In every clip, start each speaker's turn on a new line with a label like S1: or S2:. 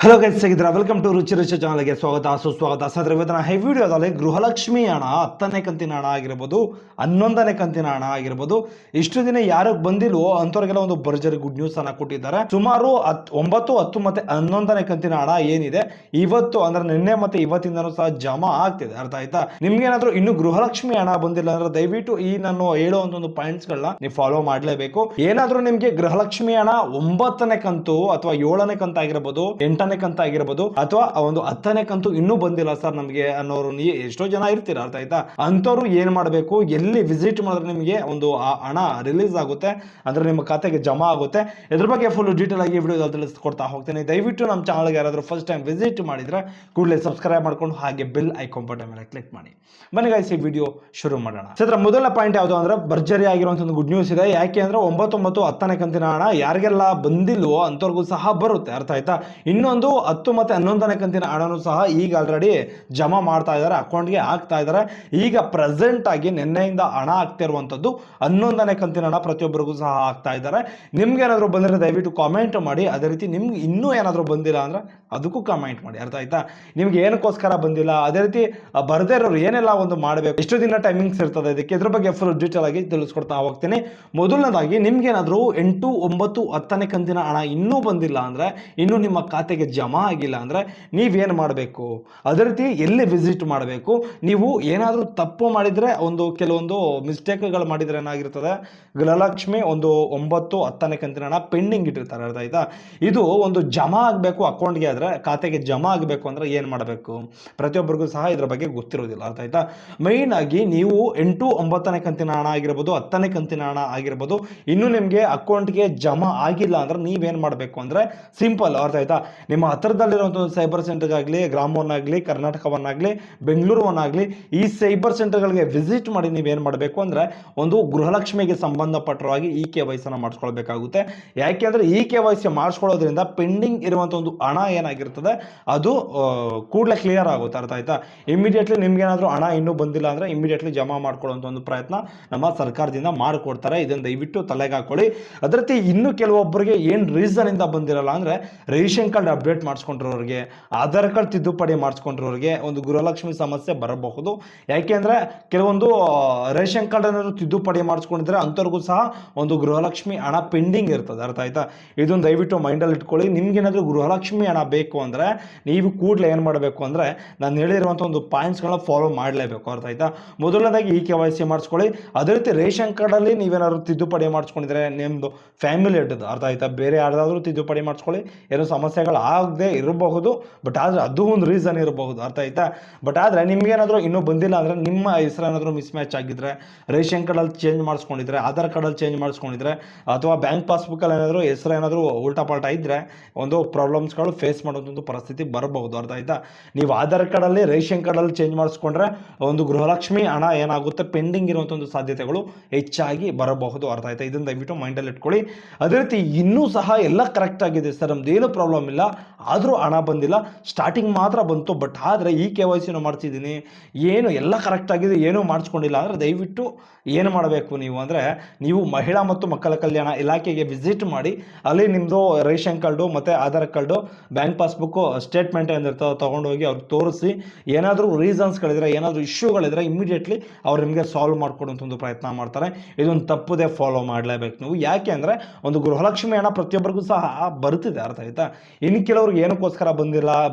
S1: Hello guys, ಹೇಗಿದ್ದೀರಾ? Welcome to ರುಚಿ ರುಚಿ ಚಾನಲ್ಗೆ ಸ್ವಾಗತ ಸುಸ್ವಾಗತ. ಸರ್ ಇವತ್ತಿನ ಹೈ ವಿಡಿಯೋದಲ್ಲಿ ಗೃಹಲಕ್ಷ್ಮಿ ಹಣ 10ನೇ ಕಂತಿನ ಹಣ ಆಗಿರ್ಬೋದು, 11ನೇ ಕಂತಿನ ಹಣ ಆಗಿರ್ಬೋದು, ಇಷ್ಟು ದಿನ ಯಾರಿಗೆ ಬಂದಿಲ್ವೋ ಅಂಥವ್ರಿಗೆಲ್ಲ ಒಂದು ಭರ್ಜರಿ ಗುಡ್ ನ್ಯೂಸ್ ಅನ್ನ ಕೊಟ್ಟಿದ್ದಾರೆ. ಸುಮಾರು 9, 10 ಮತ್ತೆ 11ನೇ ಕಂತಿನ ಹಣ ಏನಿದೆ ಇವತ್ತು ಅಂದ್ರೆ ನಿನ್ನೆ ಮತ್ತೆ ಇವತ್ತಿಂದನೂ ಸಹ ಜಮಾ ಆಗ್ತಿದೆ. ಅರ್ಥ ಆಯ್ತಾ? ನಿಮ್ಗೆ ಏನಾದ್ರು ಇನ್ನು ಗೃಹಲಕ್ಷ್ಮಿ ಹಣ ಬಂದಿಲ್ಲ ಅಂದ್ರೆ ದಯವಿಟ್ಟು ಈ ನಾನು ಹೇಳುವಂತ ಒಂದು ಪಾಯಿಂಟ್ಸ್ ಗಳನ್ನ ನೀವು ಫಾಲೋ ಮಾಡ್ಲೇಬೇಕು. ಏನಾದ್ರೂ ನಿಮ್ಗೆ ಗೃಹಲಕ್ಷ್ಮಿ ಹಣ 9ನೇ ಕಂತು ಅಥವಾ 7ನೇ ಕಂತು ಆಗಿರ್ಬೋದು, 8ನೇ ಕಂತು ಆಗಿರ್ಬೋದು, ಅಥವಾ ಒಂದು 10ನೇ ಕಂತು ಇನ್ನೂ ಬಂದಿಲ್ಲ ಸರ್ ನಮಗೆ ಅನ್ನೋರು ಎಷ್ಟೋ ಜನ ಇರ್ತೀರ. ಅರ್ಥ ಆಯ್ತಾ? ಅಂತವ್ರು ಏನ್ ಮಾಡಬೇಕು, ಎಲ್ಲಿ ವಿಸಿಟ್ ಮಾಡಿದ್ರೆ ನಿಮಗೆ ಒಂದು ಹಣ ರಿಲೀಸ್ ಆಗುತ್ತೆ ಅಂದ್ರೆ ನಿಮ್ಮ ಖಾತೆಗೆ ಜಮಾ ಆಗುತ್ತೆ, ಇದ್ರ ಬಗ್ಗೆ ಫುಲ್ ಡೀಟೇಲ್ ಆಗಿ ವಿಡಿಯೋ ತಿಳಿಸ್ಕೊಡ್ತಾ ಹೋಗ್ತೇನೆ. ದಯವಿಟ್ಟು ನಮ್ಮ ಚಾನಲ್ಗೆ ಯಾರಾದ್ರೂ ಫಸ್ಟ್ ಟೈಮ್ ವಿಸಿಟ್ ಮಾಡಿದ್ರೆ ಕೂಡಲೇ ಸಬ್ಸ್ಕ್ರೈಬ್ ಮಾಡ್ಕೊಂಡು ಹಾಗೆ ಬೆಲ್ ಐಕಾನ್ ಬಟನ್ ಮೇಲೆ ಕ್ಲಿಕ್ ಮಾಡಿ. ಬನ್ನಿ ಗೈಸ್, ಈ ವಿಡಿಯೋ ಶುರು ಮಾಡೋಣ. ಸರ್, ಮೊದಲ ಪಾಯಿಂಟ್ ಯಾವುದು ಅಂದ್ರೆ ಭರ್ಜರಿ ಆಗಿರುವಂತ ಒಂದು ಗುಡ್ ನ್ಯೂಸ್ ಇದೆ. ಯಾಕೆ ಅಂದ್ರೆ 9 ಮತ್ತು 10ನೇ ಕಂತಿನ ಹಣ ಯಾರಿಗೆಲ್ಲ ಬಂದಿಲ್ವೋ ಅಂತವ್ರಿಗೂ ಸಹ ಬರುತ್ತೆ. ಅರ್ಥ ಆಯ್ತಾ? ಇನ್ನೊಂದು 10 ಮತ್ತೆ 11ನೇ ಕಂತಿನ ಹಣನೂ ಸಹ ಈಗ ಆಲ್ರೆಡಿ ಜಮಾ ಮಾಡ್ತಾ ಇದ್ದಾರೆ, ಅಕೌಂಟ್ಗೆ ಹಾಕ್ತಾ ಇದ್ದಾರೆ. ಈಗ ಪ್ರೆಸೆಂಟ್ ಆಗಿ ನಿನ್ನೆಯಿಂದ ಹಣ ಆಗ್ತಿರುವಂತದ್ದು 11ನೇ ಕಂತಿನ ಹಣ ಪ್ರತಿಯೊಬ್ಬರಿಗೂ ಸಹ ಆಗ್ತಾ ಇದ್ದಾರೆ. ನಿಮ್ಗೆ ಏನಾದ್ರು ಬಂದ್ರೆ ದಯವಿಟ್ಟು ಕಾಮೆಂಟ್ ಮಾಡಿ. ಅದೇ ರೀತಿ ನಿಮ್ಗೆ ಇನ್ನೂ ಏನಾದ್ರು ಬಂದಿಲ್ಲ ಅಂದ್ರೆ ಅದಕ್ಕೂ ಕಾಮೆಂಟ್ ಮಾಡಿ. ಅರ್ಥ ಆಯ್ತಾ? ನಿಮ್ಗೆ ಏನಕ್ಕೋಸ್ಕರ ಬಂದಿಲ್ಲ, ಅದೇ ರೀತಿ ಬರ್ದೇ ಇರೋರು ಏನೆಲ್ಲ ಒಂದು ಮಾಡಬೇಕು, ಎಷ್ಟು ದಿನ ಟೈಮಿಂಗ್ಸ್ ಇರ್ತದೆ ಇದಕ್ಕೆ, ಇದ್ರ ಬಗ್ಗೆ ಫುಲ್ ಡೀಟೇಲ್ ಆಗಿ ತಿಳಿಸ್ಕೊಡ್ತಾ ಹೋಗ್ತೀನಿ. ಮೊದಲನೇದಾಗಿ ನಿಮ್ಗೆ ಏನಾದ್ರು 8, 9, 10ನೇ ಕಂತಿನ ಹಣ ಇನ್ನೂ ಬಂದಿಲ್ಲ ಅಂದ್ರೆ, ಇನ್ನು ನಿಮ್ಮ ಖಾತೆಗೆ ಜಮಾ ಆಗಿಲ್ಲ ಅಂದ್ರೆ ನೀವೇನು ಮಾಡಬೇಕು, ಅದೇ ರೀತಿ ಎಲ್ಲಿ ವಿಸಿಟ್ ಮಾಡಬೇಕು, ನೀವು ಏನಾದರೂ ತಪ್ಪು ಮಾಡಿದ್ರೆ ಒಂದು ಕೆಲವೊಂದು ಮಿಸ್ಟೇಕ್ಗಳು ಮಾಡಿದ್ರೆ ಏನಾಗಿರ್ತದೆ, ಗೃಹಲಕ್ಷ್ಮಿ ಒಂದು 9, 10ನೇ ಕಂತಿನ ಹಣ ಪೆಂಡಿಂಗ್ ಇಟ್ಟಿರ್ತಾರೆ. ಅರ್ಥ ಆಯ್ತಾ? ಇದು ಒಂದು ಜಮಾ ಆಗಬೇಕು ಅಕೌಂಟ್ಗೆ, ಆದ್ರೆ ಖಾತೆಗೆ ಜಮಾ ಆಗಬೇಕು ಅಂದ್ರೆ ಏನು ಮಾಡಬೇಕು, ಪ್ರತಿಯೊಬ್ಬರಿಗೂ ಸಹ ಇದ್ರ ಬಗ್ಗೆ ಗೊತ್ತಿರೋದಿಲ್ಲ. ಅರ್ಥ ಆಯ್ತಾ? ಮೈನ್ ಆಗಿ ನೀವು 8, 9ನೇ ಕಂತಿನ ಹಣ ಆಗಿರ್ಬೋದು, 10ನೇ ಕಂತಿನ ಹಣ ಆಗಿರ್ಬೋದು, ಇನ್ನು ನಿಮಗೆ ಅಕೌಂಟ್ಗೆ ಜಮಾ ಆಗಿಲ್ಲ ಅಂದ್ರೆ ನೀವೇನು ಮಾಡಬೇಕು ಅಂದ್ರೆ ಸಿಂಪಲ್. ಅರ್ಥ ಆಯ್ತಾ? ನಿಮ್ಮ ಹತ್ತಿರದಲ್ಲಿರುವಂಥ ಸೈಬರ್ ಸೆಂಟರ್ಗಾಗಲಿ, ಗ್ರಾಮವನ್ನಾಗಲಿ, ಕರ್ನಾಟಕವನ್ನಾಗಲಿ, ಬೆಂಗಳೂರವನ್ನಾಗಲಿ, ಈ ಸೈಬರ್ ಸೆಂಟರ್ಗಳಿಗೆ ವಿಸಿಟ್ ಮಾಡಿ ನೀವೇನು ಮಾಡಬೇಕು ಅಂದ್ರೆ ಒಂದು ಗೃಹಲಕ್ಷ್ಮಿಗೆ ಸಂಬಂಧಪಟ್ಟವಾಗಿ KYC ಮಾಡಿಸ್ಕೊಳ್ಬೇಕಾಗುತ್ತೆ. ಯಾಕೆಂದ್ರೆ KYC ಮಾಡಿಸ್ಕೊಳ್ಳೋದ್ರಿಂದ ಪೆಂಡಿಂಗ್ ಇರುವಂಥ ಒಂದು ಹಣ ಏನಾಗಿರ್ತದೆ ಅದು ಕೂಡಲೇ ಕ್ಲಿಯರ್ ಆಗುತ್ತೆ. ಅರ್ಥ ಆಯ್ತಾ? ಇಮಿಡಿಯೇಟ್ಲಿ ನಿಮ್ಗೆ ಏನಾದರೂ ಹಣ ಇನ್ನೂ ಬಂದಿಲ್ಲ ಅಂದ್ರೆ ಇಮಿಡಿಯೇಟ್ಲಿ ಜಮಾ ಮಾಡ್ಕೊಳ್ಳುವಂಥ ಒಂದು ಪ್ರಯತ್ನ ನಮ್ಮ ಸರ್ಕಾರದಿಂದ ಮಾಡಿಕೊಡ್ತಾರೆ. ಇದನ್ನು ದಯವಿಟ್ಟು ತಲೆಗೆ ಹಾಕೊಳ್ಳಿ. ಅದೇ ರೀತಿ ಇನ್ನು ಕೆಲವೊಬ್ಬರಿಗೆ ಏನು ರೀಸನ್ ಇಂದ ಬಂದಿರಲ್ಲ ಅಂದ್ರೆ ರೇಷನ್ ಕಾರ್ಡ್ ಅಪ್ಡೇಟ್ ಮಾಡಿಸ್ಕೊಂಡಿರೋರಿಗೆ, ಆಧಾರ್ ಕಾರ್ಡ್ ತಿದ್ದುಪಡಿ ಮಾಡಿಸ್ಕೊಂಡಿರೋರಿಗೆ ಒಂದು ಗೃಹಲಕ್ಷ್ಮಿ ಸಮಸ್ಯೆ ಬರಬಹುದು. ಯಾಕೆಂದ್ರೆ ಕೆಲವೊಂದು ರೇಷನ್ ಕಾರ್ಡ್ ಏನಾದ್ರು ತಿದ್ದುಪಡಿ ಮಾಡಿಸ್ಕೊಂಡಿದ್ರೆ ಅಂಥವ್ರಿಗೂ ಸಹ ಒಂದು ಗೃಹಲಕ್ಷ್ಮಿ ಹಣ ಪೆಂಡಿಂಗ್ ಇರ್ತದೆ. ಅರ್ಥ ಆಯ್ತಾ? ಇದನ್ನು ದಯವಿಟ್ಟು ಮೈಂಡಲ್ಲಿ ಇಟ್ಕೊಳ್ಳಿ. ನಿಮ್ಗೇನಾದ್ರೂ ಗೃಹಲಕ್ಷ್ಮಿ ಹಣ ಬೇಕು ಅಂದ್ರೆ ನೀವು ಕೂಡಲೇ ಏನು ಮಾಡಬೇಕು ಅಂದ್ರೆ ನಾನು ಹೇಳಿರುವಂಥ ಒಂದು ಪಾಯಿಂಟ್ಸ್ಗಳನ್ನ ಫಾಲೋ ಮಾಡಲೇಬೇಕು. ಅರ್ಥ ಆಯ್ತಾ? ಮೊದಲನೇದಾಗಿ KYC ಮಾಡಿಸ್ಕೊಳ್ಳಿ. ಅದೇ ರೀತಿ ರೇಷನ್ ಕಾರ್ಡಲ್ಲಿ ನೀವೇನಾದ್ರು ತಿದ್ದುಪಡಿ ಮಾಡಿಸ್ಕೊಂಡಿದ್ರೆ ನಿಮ್ಮದು ಫ್ಯಾಮಿಲಿ ಇರ್ತದೆ. ಅರ್ಥ ಆಯ್ತಾ? ಬೇರೆ ಯಾರ್ದಾದ್ರೂ ತಿದ್ದುಪಡಿ ಮಾಡಿಸ್ಕೊಳ್ಳಿ. ಏನೋ ಸಮಸ್ಯೆಗಳು ಆಗದೆ ಇರಬಹುದು, ಬಟ್ ಆದರೆ ಅದು ಒಂದು ರೀಸನ್ ಇರಬಹುದು. ಅರ್ಥ ಆಯ್ತಾ? ಬಟ್ ಆದರೆ ನಿಮ್ಗೇನಾದರೂ ಇನ್ನೂ ಬಂದಿಲ್ಲ ಅಂದರೆ ನಿಮ್ಮ ಹೆಸರು ಏನಾದರೂ ಮಿಸ್ ಮ್ಯಾಚ್ ಆಗಿದ್ರೆ, ರೇಷನ್ ಕಾರ್ಡಲ್ಲಿ ಚೇಂಜ್ ಮಾಡಿಸ್ಕೊಂಡಿದ್ರೆ, ಆಧಾರ್ ಕಾರ್ಡಲ್ಲಿ ಚೇಂಜ್ ಮಾಡಿಸ್ಕೊಂಡಿದ್ರೆ, ಅಥವಾ ಬ್ಯಾಂಕ್ ಪಾಸ್ಬುಕ್ಕಲ್ಲಿ ಏನಾದರೂ ಹೆಸರು ಏನಾದರೂ ಉಲ್ಟಾ ಪಲ್ಟಾ ಇದ್ದರೆ ಒಂದು ಪ್ರಾಬ್ಲಮ್ಸ್ಗಳು ಫೇಸ್ ಮಾಡೋದೊಂದು ಪರಿಸ್ಥಿತಿ ಬರಬಹುದು. ಅರ್ಥ ಆಯ್ತಾ? ನೀವು ಆಧಾರ್ ಕಾರ್ಡಲ್ಲಿ ರೇಷನ್ ಕಾರ್ಡಲ್ಲಿ ಚೇಂಜ್ ಮಾಡಿಸ್ಕೊಂಡ್ರೆ ಒಂದು ಗೃಹಲಕ್ಷ್ಮಿ ಹಣ ಏನಾಗುತ್ತೆ ಪೆಂಡಿಂಗ್ ಇರುವಂಥ ಒಂದು ಸಾಧ್ಯತೆಗಳು ಹೆಚ್ಚಾಗಿ ಬರಬಹುದು. ಅರ್ಥ ಆಯ್ತಾ? ಇದನ್ನು ದಯವಿಟ್ಟು ಮೈಂಡಲ್ಲಿ ಇಟ್ಕೊಳ್ಳಿ. ಅದೇ ರೀತಿ ಇನ್ನೂ ಸಹ ಎಲ್ಲ ಕರೆಕ್ಟ್ ಆಗಿದೆ ಸರ್, ನಮ್ದು ಏನು ಪ್ರಾಬ್ಲಮ್ ಇಲ್ಲ, ಆದರೂ ಹಣ ಬಂದಿಲ್ಲ, ಸ್ಟಾರ್ಟಿಂಗ್ ಮಾತ್ರ ಬಂತು, ಬಟ್ ಆದರೆ KYC ಮಾಡ್ತಿದ್ದೀನಿ, ಏನು ಎಲ್ಲ ಕರೆಕ್ಟ್ ಆಗಿದೆ, ಏನೂ ಮಾಡಿಸ್ಕೊಂಡಿಲ್ಲ ಅಂದರೆ ದಯವಿಟ್ಟು ಏನು ಮಾಡಬೇಕು ನೀವು ಅಂದರೆ ನೀವು ಮಹಿಳಾ ಮತ್ತು ಮಕ್ಕಳ ಕಲ್ಯಾಣ ಇಲಾಖೆಗೆ ವಿಸಿಟ್ ಮಾಡಿ. ಅಲ್ಲಿ ನಿಮ್ಮದು ರೇಷನ್ ಕಾರ್ಡು ಮತ್ತು Aadhaar card, bank passbook, statement ಏನಿರ್ತದೆ ತೊಗೊಂಡೋಗಿ ಅವ್ರಿಗೆ ತೋರಿಸಿ. ಏನಾದರೂ ರೀಸನ್ಸ್ಗಳಿದ್ರೆ, ಏನಾದರೂ ಇಶ್ಯೂಗಳಿದ್ರೆ ಇಮಿಡಿಯೇಟ್ಲಿ ಅವ್ರು ನಿಮಗೆ ಸಾಲ್ವ್ ಮಾಡ್ಕೊಡುವಂಥ ಒಂದು ಪ್ರಯತ್ನ ಮಾಡ್ತಾರೆ. ಇದೊಂದು ತಪ್ಪದೇ ಫಾಲೋ ಮಾಡಲೇಬೇಕು ನೀವು. ಯಾಕೆ ಅಂದರೆ ಒಂದು ಗೃಹಲಕ್ಷ್ಮಿ ಹಣ ಪ್ರತಿಯೊಬ್ಬರಿಗೂ ಸಹ ಬರ್ತಿದೆ. ಅರ್ಥ ಆಯ್ತಾ? ಇನ್ನು ಕೆಲವ್ರಿಗೆ ಏನಕ್ಕೋಸ್ಕರ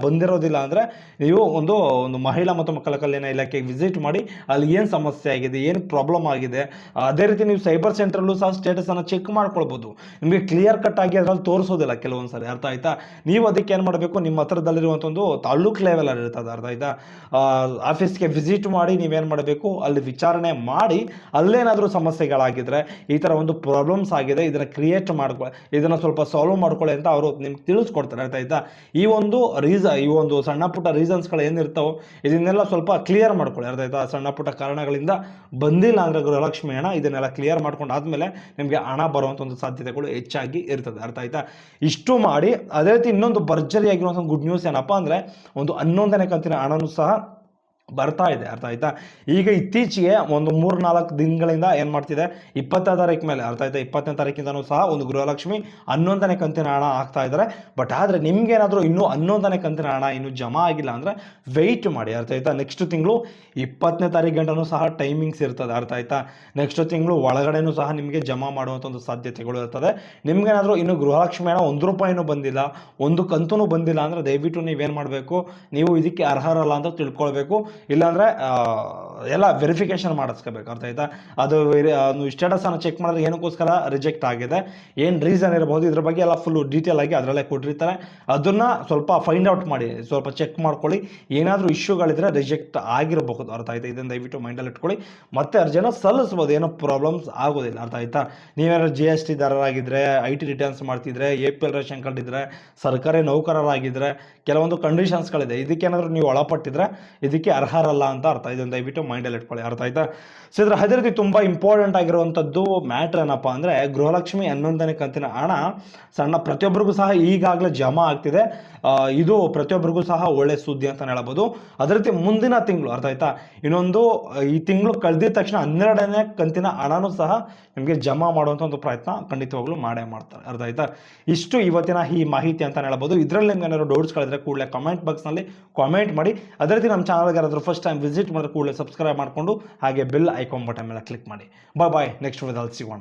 S1: ಬಂದಿರೋದಿಲ್ಲ ಅಂದರೆ ನೀವು ಒಂದು ಮಹಿಳಾ ಮತ್ತು ಮಕ್ಕಳ ಕಲ್ಯಾಣ ಇಲಾಖೆಗೆ ವಿಸಿಟ್ ಮಾಡಿ. ಅಲ್ಲಿ ಏನು ಸಮಸ್ಯೆ ಆಗಿದೆ, ಏನು ಪ್ರಾಬ್ಲಮ್ ಆಗಿದೆ, ಅದೇ ರೀತಿ ನೀವು ಸೈಬರ್ ಸೆಂಟ್ರಲ್ಲೂ ಸಹ ಸ್ಟೇಟಸನ್ನು ಚೆಕ್ ಮಾಡ್ಕೊಳ್ಬೋದು. ನಿಮಗೆ ಕ್ಲಿಯರ್ ಕಟ್ ಆಗಿ ಅದರಲ್ಲಿ ತೋರಿಸೋದಿಲ್ಲ ಕೆಲವೊಂದು ಸರಿ. ಅರ್ಥ ಆಯ್ತಾ? ನೀವು ಅದಕ್ಕೆ ಏನು ಮಾಡಬೇಕು, ನಿಮ್ಮ ಹತ್ರದಲ್ಲಿರುವಂಥ ಒಂದು ತಾಲೂಕ್ ಲೆವೆಲಲ್ಲಿ ಇರ್ತದೆ. ಅರ್ಥ ಆಯ್ತಾ? ಆಫೀಸ್ಗೆ ವಿಸಿಟ್ ಮಾಡಿ ನೀವೇನು ಮಾಡಬೇಕು, ಅಲ್ಲಿ ವಿಚಾರಣೆ ಮಾಡಿ ಅಲ್ಲೇನಾದರೂ ಸಮಸ್ಯೆಗಳಾಗಿದ್ರೆ, ಈ ಥರ ಒಂದು ಪ್ರಾಬ್ಲಮ್ಸ್ ಆಗಿದೆ, ಇದನ್ನು ಕ್ರಿಯೇಟ್ ಮಾಡ್ಕೊಳ್ಳಿ, ಇದನ್ನು ಸ್ವಲ್ಪ ಸಾಲ್ವ್ ಮಾಡ್ಕೊಳ್ಳಿ ಅಂತ ಅವರು ನಿಮ್ಗೆ ತಿಳಿಸ್ಕೊಡ್ತಾರೆ. ಅರ್ಥ ಆಯ್ತಾ? ಈ ಒಂದು ಸಣ್ಣ ಪುಟ್ಟ ರೀಸನ್ಸ್ಗಳು ಏನಿರ್ತಾವೋ ಇದನ್ನೆಲ್ಲ ಸ್ವಲ್ಪ ಕ್ಲಿಯರ್ ಮಾಡ್ಕೊಳ್ಳಿ. ಅರ್ಥ ಆಯ್ತಾ? ಸಣ್ಣ ಪುಟ್ಟ ಕಾರಣಗಳಿಂದ ಬಂದಿಲ್ಲ ಅಂದರೆ ಗೃಹಲಕ್ಷ್ಮಿ ಹಣ, ಇದನ್ನೆಲ್ಲ ಕ್ಲಿಯರ್ ಮಾಡ್ಕೊಂಡು ಆದಮೇಲೆ ನಿಮಗೆ ಹಣ ಬರುವಂಥ ಒಂದು ಸಾಧ್ಯತೆಗಳು ಹೆಚ್ಚಾಗಿ ಇರ್ತದೆ. ಅರ್ಥ ಆಯ್ತಾ? ಇಷ್ಟು ಮಾಡಿ. ಅದೇ ರೀತಿ ಇನ್ನೊಂದು ಭರ್ಜರಿಯಾಗಿರುವಂಥ ಗುಡ್ ನ್ಯೂಸ್ ಏನಪ್ಪ ಅಂದರೆ ಒಂದು 11ನೇ ಕಂತಿನ ಹಣನೂ ಸಹ ಬರ್ತಾ ಇದೆ, ಅರ್ಥ ಆಯ್ತಾ. ಈಗ ಇತ್ತೀಚೆಗೆ ಒಂದು 3-4 ದಿನಗಳಿಂದ ಏನು ಮಾಡ್ತಿದೆ, 20ನೇ ತಾರೀಕು ಮೇಲೆ, ಅರ್ಥ ಆಯ್ತಾ, 20ನೇ ತಾರೀಕಿಂದನೂ ಸಹ ಒಂದು ಗೃಹಲಕ್ಷ್ಮಿ 11ನೇ ಕಂತಿನ ಹಣ ಹಾಕ್ತಾ ಇದ್ದಾರೆ. ಬಟ್ ಆದರೆ ನಿಮ್ಗೇನಾದರೂ ಇನ್ನೂ 11ನೇ ಕಂತಿನ ಹಣ ಇನ್ನೂ ಜಮಾ ಆಗಿಲ್ಲ ಅಂದರೆ ವೆಯ್ಟ್ ಮಾಡಿ, ಅರ್ಥ ಆಯ್ತಾ. ನೆಕ್ಸ್ಟ್ ತಿಂಗಳು 20ನೇ ತಾರೀಕು ಗಂಟನೂ ಸಹ ಟೈಮಿಂಗ್ಸ್ ಇರ್ತದೆ, ಅರ್ಥ ಆಯ್ತಾ. ನೆಕ್ಸ್ಟ್ ತಿಂಗಳು ಒಳಗಡೆನೂ ಸಹ ನಿಮಗೆ ಜಮಾ ಮಾಡುವಂಥ ಒಂದು ಸಾಧ್ಯತೆಗಳು ಇರ್ತದೆ. ನಿಮ್ಗೇನಾದರೂ ಇನ್ನೂ ಗೃಹಲಕ್ಷ್ಮಿ ಹಣ ₹1 ಬಂದಿಲ್ಲ, ಒಂದು ಕಂತು ಬಂದಿಲ್ಲ ಅಂದರೆ ದಯವಿಟ್ಟು ನೀವೇನು ಮಾಡಬೇಕು, ನೀವು ಇದಕ್ಕೆ ಅರ್ಹರಲ್ಲ ಅಂತ ತಿಳ್ಕೊಳ್ಬೇಕು. ಇಲ್ಲಾಂದರೆ ಎಲ್ಲ ವೆರಿಫಿಕೇಷನ್ ಮಾಡಿಸ್ಕೋಬೇಕು, ಅರ್ಥ ಆಯ್ತಾ. ಅದು ಸ್ಟೇಟಸನ್ನು ಚೆಕ್ ಮಾಡಿದ್ರೆ ಏನಕ್ಕೋಸ್ಕರ ರಿಜೆಕ್ಟ್ ಆಗಿದೆ, ಏನು ರೀಸನ್ ಇರಬಹುದು, ಇದ್ರ ಬಗ್ಗೆ ಎಲ್ಲ ಫುಲ್ಲು ಡೀಟೇಲ್ ಆಗಿ ಅದರಲ್ಲೇ ಕೊಟ್ಟಿರ್ತಾರೆ. ಅದನ್ನು ಸ್ವಲ್ಪ ಫೈಂಡ್ ಔಟ್ ಮಾಡಿ, ಸ್ವಲ್ಪ ಚೆಕ್ ಮಾಡ್ಕೊಳ್ಳಿ. ಏನಾದರೂ ಇಶ್ಯೂಗಳಿದ್ರೆ ರಿಜೆಕ್ಟ್ ಆಗಿರಬಹುದು, ಅರ್ಥ ಆಯ್ತಾ. ಇದನ್ನು ದಯವಿಟ್ಟು ಮೈಂಡಲ್ಲಿ ಇಟ್ಕೊಳ್ಳಿ. ಮತ್ತೆ ಅರ್ಜಿಯನ್ನು ಸಲ್ಲಿಸ್ಬೋದು, ಏನೋ ಪ್ರಾಬ್ಲಮ್ಸ್ ಆಗೋದಿಲ್ಲ, ಅರ್ಥ ಆಯ್ತಾ. ನೀವೇನಾದ್ರು GST ದಾರರಾಗಿದ್ದರೆ, IT ರಿಟರ್ನ್ಸ್ ಮಾಡ್ತಿದ್ರೆ, APL ರೇಷನ್ ಕಾರ್ಡ್ ಇದ್ದರೆ, ಸರ್ಕಾರಿ ನೌಕರರಾಗಿದ್ದರೆ, ಕೆಲವೊಂದು ಕಂಡೀಷನ್ಸ್ಗಳಿದೆ, ಇದಕ್ಕೇನಾದರೂ ನೀವು ಒಳಪಟ್ಟಿದ್ರೆ ಇದಕ್ಕೆ ಅರ್ಹರಲ್ಲ ಅಂತ ಅರ್ಥ. ಇದನ್ನು ದಯವಿಟ್ಟು ಮೈಂಡಲ್ಲಿ ಇಟ್ಕೊಳ್ಳಿ, ಅರ್ಥ ಆಯ್ತಾ. ಸೊ ಇದರ ಅದೇ ರೀತಿ ತುಂಬ ಇಂಪಾರ್ಟೆಂಟ್ ಆಗಿರುವಂಥದ್ದು ಮ್ಯಾಟ್ರ್ ಏನಪ್ಪ ಅಂದರೆ, ಗೃಹಲಕ್ಷ್ಮಿ 11ನೇ ಕಂತಿನ ಹಣ ಪ್ರತಿಯೊಬ್ಬರಿಗೂ ಸಹ ಈಗಾಗಲೇ ಜಮಾ ಆಗ್ತಿದೆ. ಇದು ಪ್ರತಿಯೊಬ್ಬರಿಗೂ ಸಹ ಒಳ್ಳೆ ಸುದ್ದಿ ಅಂತ ಹೇಳ್ಬೋದು. ಅದೇ ರೀತಿ ಮುಂದಿನ ತಿಂಗಳು, ಅರ್ಥ ಆಯ್ತಾ, ಇನ್ನೊಂದು ಈ ತಿಂಗಳು ಕಳೆದಿದ ತಕ್ಷಣ 12ನೇ ಕಂತಿನ ಹಣನೂ ಸಹ ನಿಮಗೆ ಜಮಾ ಮಾಡುವಂಥ ಒಂದು ಪ್ರಯತ್ನ ಖಂಡಿತವಾಗ್ಲೂ ಮಾಡೇ ಮಾಡ್ತಾರೆ, ಅರ್ಥ ಆಯ್ತಾ. ಇಷ್ಟು ಇವತ್ತಿನ ಈ ಮಾಹಿತಿ ಅಂತ ಹೇಳ್ಬೋದು. ಇದರಲ್ಲಿ ನಿಮ್ಗೆ ಏನಾದ್ರು ಡೌಟ್ಸ್ಗಳಿದ್ರೆ ಕೂಡಲೇ ಕಮೆಂಟ್ ಬಾಕ್ಸ್ನಲ್ಲಿ ಕಾಮೆಂಟ್ ಮಾಡಿ. ಅದೇ ರೀತಿ ನಮ್ಮ ಚಾನಲ್ಗೆ ಯಾರಾದರೂ ಫಸ್ಟ್ ಟೈಮ್ ವಿಸಿಟ್ ಮಾಡಿದ್ರೆ ಕೂಡಲೇ ಸಬ್ಸ್ಕ್ರೈಬ್ ಮಾಡಿಕೊಂಡು ಹಾಗೆ ಬೆಲ್ ಐಕಾನ್ ಬಟನ್ ಮೇಲೆ ಕ್ಲಿಕ್ ಮಾಡಿ. ಬಾಯ್, ನೆಕ್ಸ್ಟ್ ವಿಡಿಯೋದಲ್ಲಿ ಸಿಗೋಣ.